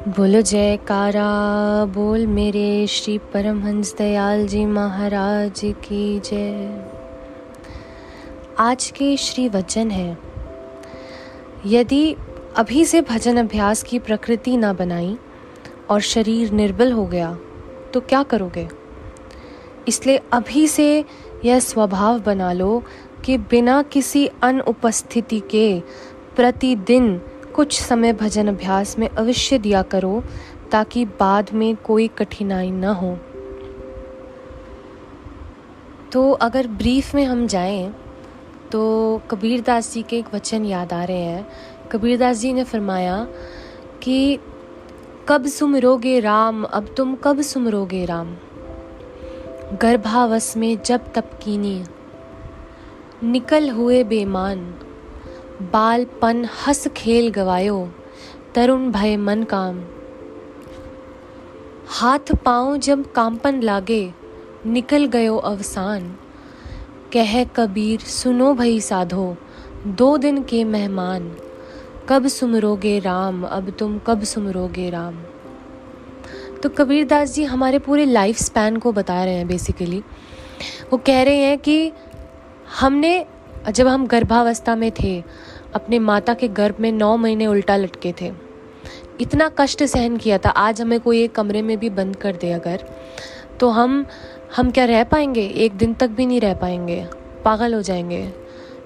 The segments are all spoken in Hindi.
बोलो जयकारा बोल मेरे श्री परमहंस दयाल जी महाराज की जय। आज के श्री वचन है, यदि अभी से भजन अभ्यास की प्रकृति ना बनाई और शरीर निर्बल हो गया तो क्या करोगे। इसलिए अभी से यह स्वभाव बना लो कि बिना किसी अनुपस्थिति के प्रतिदिन कुछ समय भजन अभ्यास में अवश्य दिया करो, ताकि बाद में कोई कठिनाई न हो। तो अगर ब्रीफ में हम जाएं तो कबीरदास जी के एक वचन याद आ रहे हैं। कबीरदास जी ने फरमाया कि कब सुमिरोगे राम, अब तुम कब सुमिरोगे राम। गर्भावस में जब तप कीनी, निकल हुए बेमान। बालपन हंस खेल गवायो, तरुण भय मन काम। हाथ पाँव जब कांपन लागे, निकल गयो अवसान। कह कबीर सुनो भई साधो, 2 दिन के मेहमान। कब सुमरोगे राम, अब तुम कब सुमरोगे राम। तो कबीरदास जी हमारे पूरे लाइफ स्पैन को बता रहे हैं। बेसिकली वो कह रहे हैं कि हमने जब हम गर्भावस्था में थे, अपने माता के गर्भ में 9 महीने उल्टा लटके थे, इतना कष्ट सहन किया था। आज हमें कोई एक कमरे में भी बंद कर दे अगर, तो हम क्या रह पाएंगे? 1 दिन तक भी नहीं रह पाएंगे, पागल हो जाएंगे,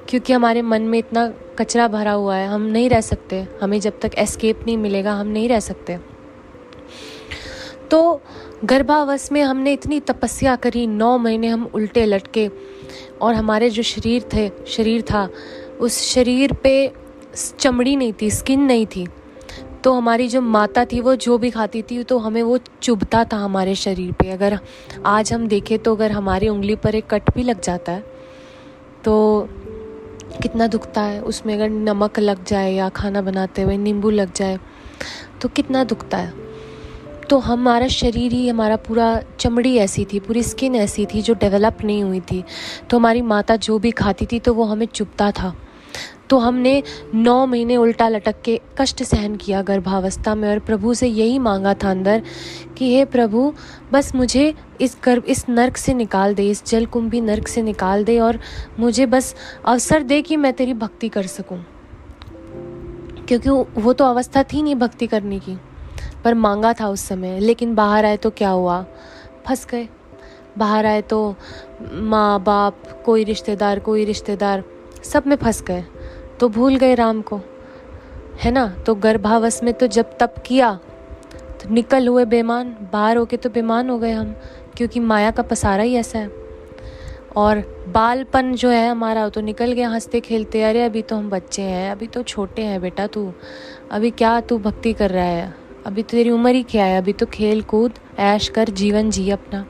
क्योंकि हमारे मन में इतना कचरा भरा हुआ है। हम नहीं रह सकते, हमें जब तक एस्केप नहीं मिलेगा हम नहीं रह सकते। तो गर्भावस्था में हमने इतनी तपस्या करी, 9 महीने हम उल्टे लटके, और हमारे जो शरीर था उस शरीर पे चमड़ी नहीं थी, स्किन नहीं थी। तो हमारी जो माता थी वो जो भी खाती थी तो हमें वो चुभता था हमारे शरीर पे। अगर आज हम देखें तो अगर हमारी उंगली पर एक कट भी लग जाता है तो कितना दुखता है। उसमें अगर नमक लग जाए या खाना बनाते हुए नींबू लग जाए तो कितना दुखता है। तो हमारा शरीर ही, हमारा पूरा चमड़ी ऐसी थी, पूरी स्किन ऐसी थी जो डेवलप नहीं हुई थी। तो हमारी माता जो भी खाती थी तो वो हमें चुभता था। तो हमने 9 महीने उल्टा लटक के कष्ट सहन किया गर्भावस्था में, और प्रभु से यही मांगा था अंदर कि हे प्रभु, बस मुझे इस नर्क से निकाल दे, इस जलकुंभी नर्क से निकाल दे, और मुझे बस अवसर दे कि मैं तेरी भक्ति कर सकूं। क्योंकि वो तो अवस्था थी नहीं भक्ति करने की, पर मांगा था उस समय। लेकिन बाहर आए तो क्या हुआ, फंस गए। बाहर आए तो माँ बाप, कोई रिश्तेदार सब में फंस गए, तो भूल गए राम को, है ना। तो गर्भावस्था में तो जब तप किया तो निकल हुए बेमान, बाहर होके तो बेमान हो गए हम, क्योंकि माया का पसारा ही ऐसा है। और बालपन जो है हमारा वो तो निकल गया हंसते खेलते। अरे अभी तो हम बच्चे हैं, अभी तो छोटे हैं बेटा, तू अभी क्या तू भक्ति कर रहा है, अभी तो तेरी उम्र ही क्या है, अभी तो खेल कूद ऐश कर, जीवन जी अपना।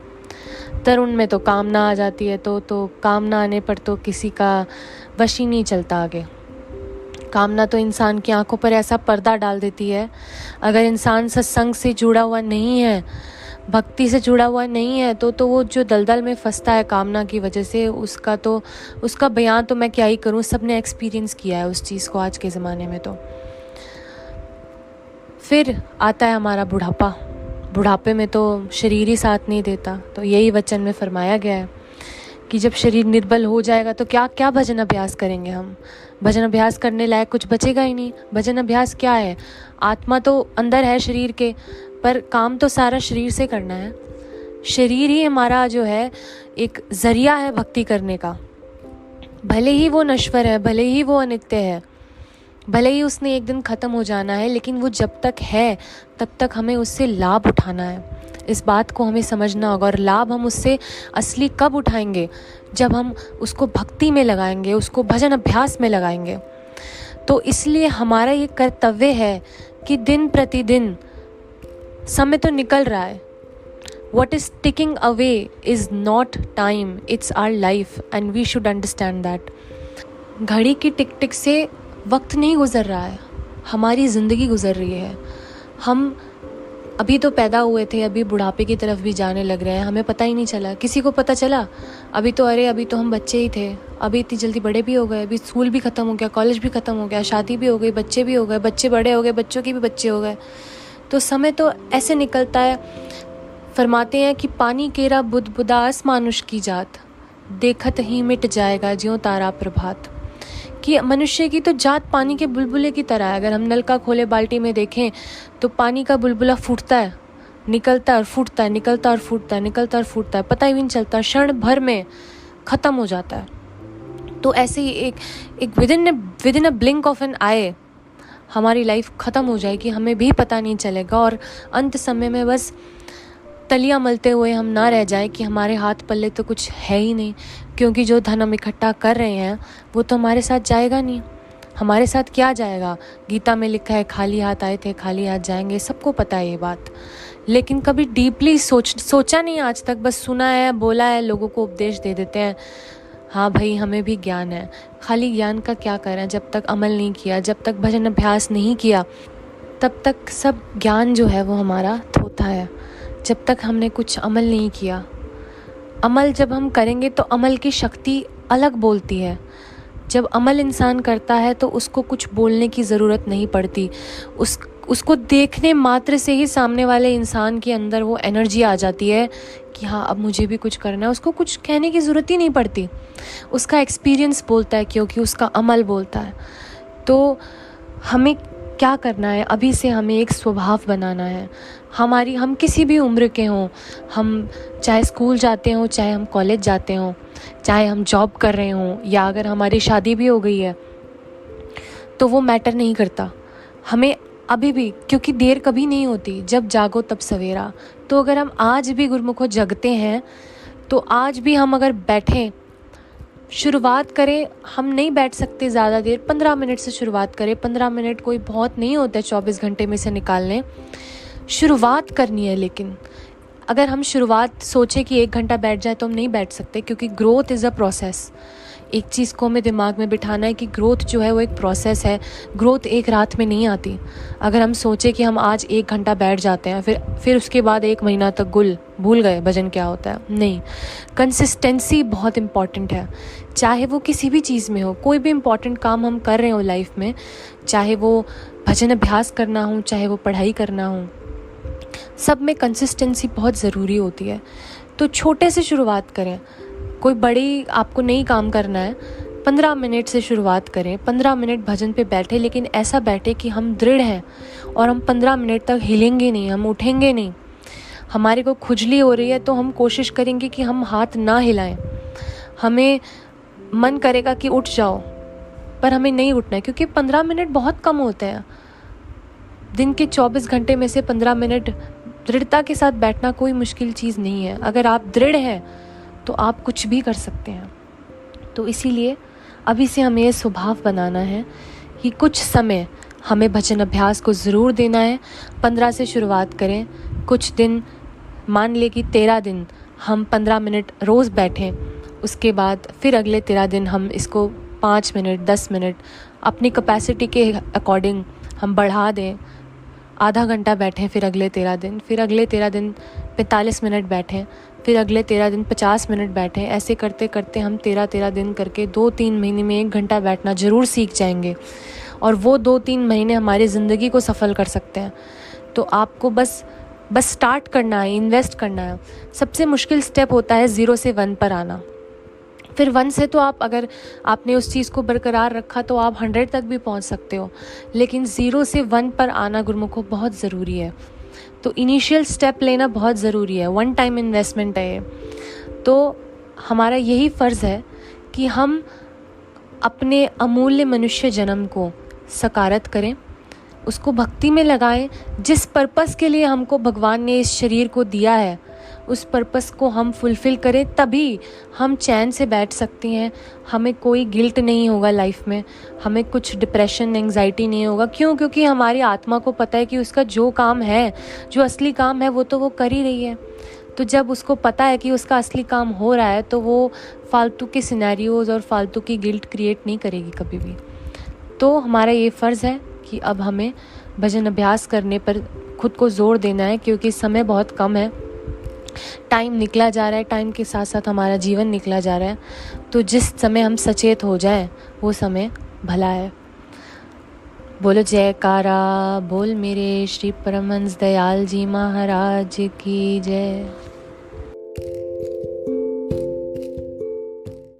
तरुण में तो कामना आ जाती है, तो कामना आने पर तो किसी का वश ही नहीं चलता आगे। कामना तो इंसान की आंखों पर ऐसा पर्दा डाल देती है। अगर इंसान सत्संग से जुड़ा हुआ नहीं है, भक्ति से जुड़ा हुआ नहीं है, तो वो जो दलदल में फंसता है कामना की वजह से, उसका बयान तो मैं क्या ही करूं, सबने एक्सपीरियंस किया है उस चीज़ को आज के ज़माने में। तो फिर आता है हमारा बुढ़ापा। बुढ़ापे में तो शरीर ही साथ नहीं देता। तो यही वचन में फरमाया गया है कि जब शरीर निर्बल हो जाएगा तो क्या क्या भजन अभ्यास करेंगे हम। भजन अभ्यास करने लायक कुछ बचेगा ही नहीं। भजन अभ्यास क्या है, आत्मा तो अंदर है शरीर के, पर काम तो सारा शरीर से करना है। शरीर ही हमारा जो है एक जरिया है भक्ति करने का। भले ही वो नश्वर है, भले ही वो अनित्य है, भले ही उसने एक दिन ख़त्म हो जाना है, लेकिन वो जब तक है तब तक हमें उससे लाभ उठाना है। इस बात को हमें समझना होगा। और लाभ हम उससे असली कब उठाएंगे, जब हम उसको भक्ति में लगाएंगे, उसको भजन अभ्यास में लगाएंगे। तो इसलिए हमारा ये कर्तव्य है कि दिन प्रतिदिन, समय तो निकल रहा है, what is ticking away is not time, it's our life and we should understand that। घड़ी की टिक टिक से वक्त नहीं गुजर रहा है, हमारी ज़िंदगी गुजर रही है। हम अभी तो पैदा हुए थे, अभी बुढ़ापे की तरफ भी जाने लग रहे हैं, हमें पता ही नहीं चला। किसी को पता चला? अभी तो हम बच्चे ही थे, अभी इतनी जल्दी बड़े भी हो गए, अभी स्कूल भी ख़त्म हो गया, कॉलेज भी ख़त्म हो गया, शादी भी हो गई, बच्चे भी हो गए, बच्चे बड़े हो गए, बच्चों के भी बच्चे हो गए। तो समय तो ऐसे निकलता है। फरमाते हैं कि पानी केरा बुदबुदास मानुष की जात, देखत ही मिट जाएगा ज्यों तारा प्रभात। कि मनुष्य की तो जात पानी के बुलबुले की तरह है। अगर हम नल का खोले बाल्टी में देखें तो पानी का बुलबुला फूटता है, निकलता है और फूटता है, निकलता और फूटता है, निकलता और फूटता है, पता ही नहीं चलता, क्षण भर में ख़त्म हो जाता है। तो ऐसे ही एक within a blink of an eye हमारी लाइफ ख़त्म हो जाएगी, हमें भी पता नहीं चलेगा। और अंत समय में बस तलियां मलते हुए हम ना रह जाए कि हमारे हाथ पल्ले तो कुछ है ही नहीं, क्योंकि जो धन हम इकट्ठा कर रहे हैं वो तो हमारे साथ जाएगा नहीं। हमारे साथ क्या जाएगा? गीता में लिखा है खाली हाथ आए थे खाली हाथ जाएंगे, सबको पता है ये बात, लेकिन कभी डीपली सोचा नहीं आज तक। बस सुना है, बोला है, लोगों को उपदेश दे देते हैं, हाँ भाई हमें भी ज्ञान है। खाली ज्ञान का क्या करें? जब तक अमल नहीं किया, जब तक भजन अभ्यास नहीं किया, तब तक सब ज्ञान जो है वो हमारा थोथा है। जब तक हमने कुछ अमल नहीं किया, अमल जब हम करेंगे तो अमल की शक्ति अलग बोलती है। जब अमल इंसान करता है तो उसको कुछ बोलने की ज़रूरत नहीं पड़ती, उसको देखने मात्र से ही सामने वाले इंसान के अंदर वो एनर्जी आ जाती है कि हाँ अब मुझे भी कुछ करना है। उसको कुछ कहने की ज़रूरत ही नहीं पड़ती, उसका एक्सपीरियंस बोलता है, क्योंकि उसका अमल बोलता है। तो हमें क्या करना है? अभी से हमें एक स्वभाव बनाना है। हम किसी भी उम्र के हों, हम चाहे स्कूल जाते हों, चाहे हम कॉलेज जाते हों, चाहे हम जॉब कर रहे हों, या अगर हमारी शादी भी हो गई है तो वो मैटर नहीं करता। हमें अभी भी, क्योंकि देर कभी नहीं होती, जब जागो तब सवेरा। तो अगर हम आज भी गुरुमुखो जगते हैं तो आज भी हम अगर बैठें, शुरुआत करें। हम नहीं बैठ सकते ज़्यादा देर, 15 मिनट से शुरुआत करें। 15 मिनट कोई बहुत नहीं होता है 24 घंटे में से निकालने। शुरुआत करनी है, लेकिन अगर हम शुरुआत सोचें कि 1 घंटा बैठ जाए तो हम नहीं बैठ सकते, क्योंकि ग्रोथ इज़ अ प्रोसेस। एक चीज़ को हमें दिमाग में बिठाना है कि ग्रोथ जो है वो एक प्रोसेस है, ग्रोथ एक रात में नहीं आती। अगर हम सोचें कि हम आज 1 घंटा बैठ जाते हैं, फिर उसके बाद 1 महीना तक भूल गए भजन क्या होता है, नहीं। कंसिस्टेंसी बहुत इम्पॉर्टेंट है, चाहे वो किसी भी चीज़ में हो। कोई भी इम्पॉर्टेंट काम हम कर रहे हो लाइफ में, चाहे वो भजन अभ्यास करना हो, चाहे वो पढ़ाई करना हो, सब में कंसिस्टेंसी बहुत ज़रूरी होती है। तो छोटे से शुरुआत करें। कोई बड़ी आपको नहीं काम करना है, 15 मिनट से शुरुआत करें। 15 मिनट भजन पे बैठे, लेकिन ऐसा बैठे कि हम दृढ़ हैं और हम 15 मिनट तक हिलेंगे नहीं, हम उठेंगे नहीं। हमारे को खुजली हो रही है तो हम कोशिश करेंगे कि हम हाथ ना हिलाएं। हमें मन करेगा कि उठ जाओ, पर हमें नहीं उठना है, क्योंकि 15 मिनट बहुत कम होते हैं। दिन के 24 घंटे में से 15 मिनट दृढ़ता के साथ बैठना कोई मुश्किल चीज़ नहीं है। अगर आप दृढ़ हैं तो आप कुछ भी कर सकते हैं। तो इसीलिए अभी से हमें ये स्वभाव बनाना है कि कुछ समय हमें भजन अभ्यास को ज़रूर देना है। 15 से शुरुआत करें, कुछ दिन, मान ले कि 13 दिन हम 15 मिनट रोज़ बैठें, उसके बाद फिर अगले 13 दिन हम इसको 5 मिनट 10 मिनट अपनी कैपेसिटी के अकॉर्डिंग हम बढ़ा दें। आधा घंटा बैठें, फिर अगले 13 दिन, फिर अगले 13 दिन 45 मिनट बैठें, फिर अगले 13 दिन 50 मिनट बैठें। ऐसे करते करते हम 13 दिन करके 2-3 महीने में 1 घंटा बैठना ज़रूर सीख जाएंगे, और वो 2-3 महीने हमारी ज़िंदगी को सफल कर सकते हैं। तो आपको बस स्टार्ट करना है, इन्वेस्ट करना है। सबसे मुश्किल स्टेप होता है 0 से 1 पर आना। फिर 1 से तो आप, अगर आपने उस चीज़ को बरकरार रखा तो आप 100 तक भी पहुंच सकते हो, लेकिन 0 से 1 पर आना गुरुमुखों बहुत ज़रूरी है। तो इनिशियल स्टेप लेना बहुत ज़रूरी है, 1 टाइम इन्वेस्टमेंट है ये। तो हमारा यही फ़र्ज़ है कि हम अपने अमूल्य मनुष्य जन्म को सकारत करें, उसको भक्ति में लगाएं। जिस पर्पस के लिए हमको भगवान ने इस शरीर को दिया है, उस पर्पस को हम फुलफ़िल करें, तभी हम चैन से बैठ सकते हैं। हमें कोई गिल्ट नहीं होगा लाइफ में, हमें कुछ डिप्रेशन एंग्जाइटी नहीं होगा। क्यों? क्योंकि हमारी आत्मा को पता है कि उसका जो काम है, जो असली काम है, वो तो वो कर ही रही है। तो जब उसको पता है कि उसका असली काम हो रहा है, तो वो फालतू के सिनेरियोज़ और फालतू की गिल्ट क्रिएट नहीं करेगी कभी भी। तो हमारा ये फ़र्ज़ है कि अब हमें भजन अभ्यास करने पर खुद को जोर देना है, क्योंकि समय बहुत कम है, टाइम निकला जा रहा है, टाइम के साथ साथ हमारा जीवन निकला जा रहा है। तो जिस समय हम सचेत हो जाएं वो समय भला है। बोलो जयकारा, बोल मेरे श्री परमहंस दयाल जी महाराज की जय।